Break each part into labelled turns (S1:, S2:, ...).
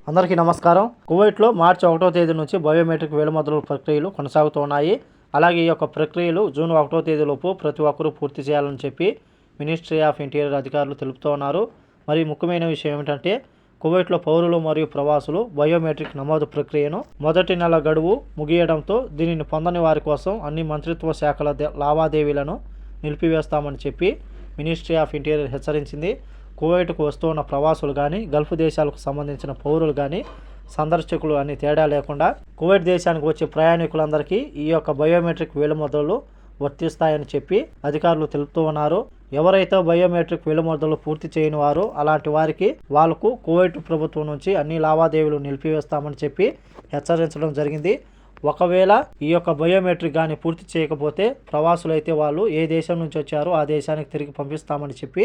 S1: అందరికీ నమస్కారం. కువైట్లో మార్చి 1వ తేదీ నుంచి బయోమెట్రిక్ వేలిముద్రల ప్రక్రియలు కొనసాగుతున్నాయి. అలాగే ఈ యొక్క ప్రక్రియలు జూన్ 1వ తేదీలోపు ప్రతి ఒక్కరూ పూర్తి చేయాలని చెప్పి మినిస్ట్రీ ఆఫ్ ఇంటీరియర్ అధికారులు తెలుపుతున్నారు. మరి ముఖ్యమైన విషయం ఏమిటంటే కువైట్లో పౌరులు మరియు ప్రవాసులు బయోమెట్రిక్ నమోదు ప్రక్రియను మొదటి నెల గడువు ముగియడంతో దీనిని పొందని వారి కోసం అన్ని మంత్రిత్వ శాఖల లావాదేవీలను నిలిపివేస్తామని చెప్పి మినిస్ట్రీ ఆఫ్ ఇంటీరియర్ హెచ్చరించింది. కువైట్కు వస్తున్న ప్రవాసులు కానీ గల్ఫ్ దేశాలకు సంబంధించిన పౌరులు కానీ సందర్శకులు అని తేడా లేకుండా కువైట్ దేశానికి వచ్చే ప్రయాణికులందరికీ ఈ యొక్క బయోమెట్రిక్ వేలిముద్రలు వర్తిస్తాయని చెప్పి అధికారులు తెలుపుతూ ఉన్నారు. ఎవరైతే బయోమెట్రిక్ వేలిముద్రలు పూర్తి చేయని వారు అలాంటి వారికి వాళ్లకు కువైట్ ప్రభుత్వం నుంచి అన్ని లావాదేవీలు నిలిపివేస్తామని చెప్పి హెచ్చరించడం జరిగింది. ఒకవేళ ఈ యొక్క బయోమెట్రిక్ కానీ పూర్తి చేయకపోతే ప్రవాసులైతే వాళ్ళు ఏ దేశం నుంచి వచ్చారో ఆ దేశానికి తిరిగి పంపిస్తామని చెప్పి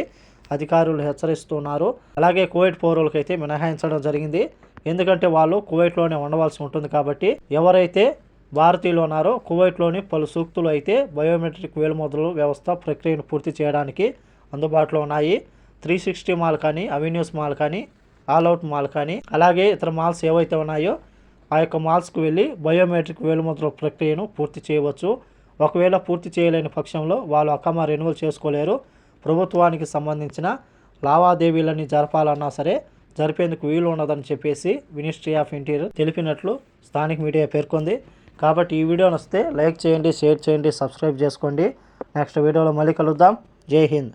S1: అధికారులు హెచ్చరిస్తున్నారు. అలాగే కువైట్ పౌరులకైతే మినహాయించడం జరిగింది. ఎందుకంటే వాళ్ళు కువైట్లోనే ఉండవలసి ఉంటుంది కాబట్టి ఎవరైతే భారతీయులు ఉన్నారో కువైట్లోని పలు సూక్తులు అయితే బయోమెట్రిక్ వేలిముద్రల వ్యవస్థ ప్రక్రియను పూర్తి చేయడానికి అందుబాటులో ఉన్నాయి. 360 మాల్ కానీ, అవెన్యూస్ మాల్ కానీ, ఆల్అవుట్ మాల్ కానీ, అలాగే ఇతర మాల్స్ ఏవైతే ఉన్నాయో ఆ యొక్క మాల్స్కు వెళ్ళి బయోమెట్రిక్ వేలిముద్రల ప్రక్రియను పూర్తి చేయవచ్చు. ఒకవేళ పూర్తి చేయలేని పక్షంలో వాళ్ళు అకామా రెన్యువల్ చేసుకోలేరు. ప్రభుత్వానికి సంబంధించిన లావాదేవీలని జరపాలన్నా సరే జరిపేందుకు వీలు ఉండదని చెప్పేసి మినిస్ట్రీ ఆఫ్ ఇంటీరియర్ తెలిపినట్లు స్థానిక మీడియా పేర్కొంది. కాబట్టి ఈ వీడియో నచ్చితే లైక్ చేయండి, షేర్ చేయండి, సబ్స్క్రైబ్ చేసుకోండి. నెక్స్ట్ వీడియోలో మళ్ళీ కలుద్దాం. జై హింద్.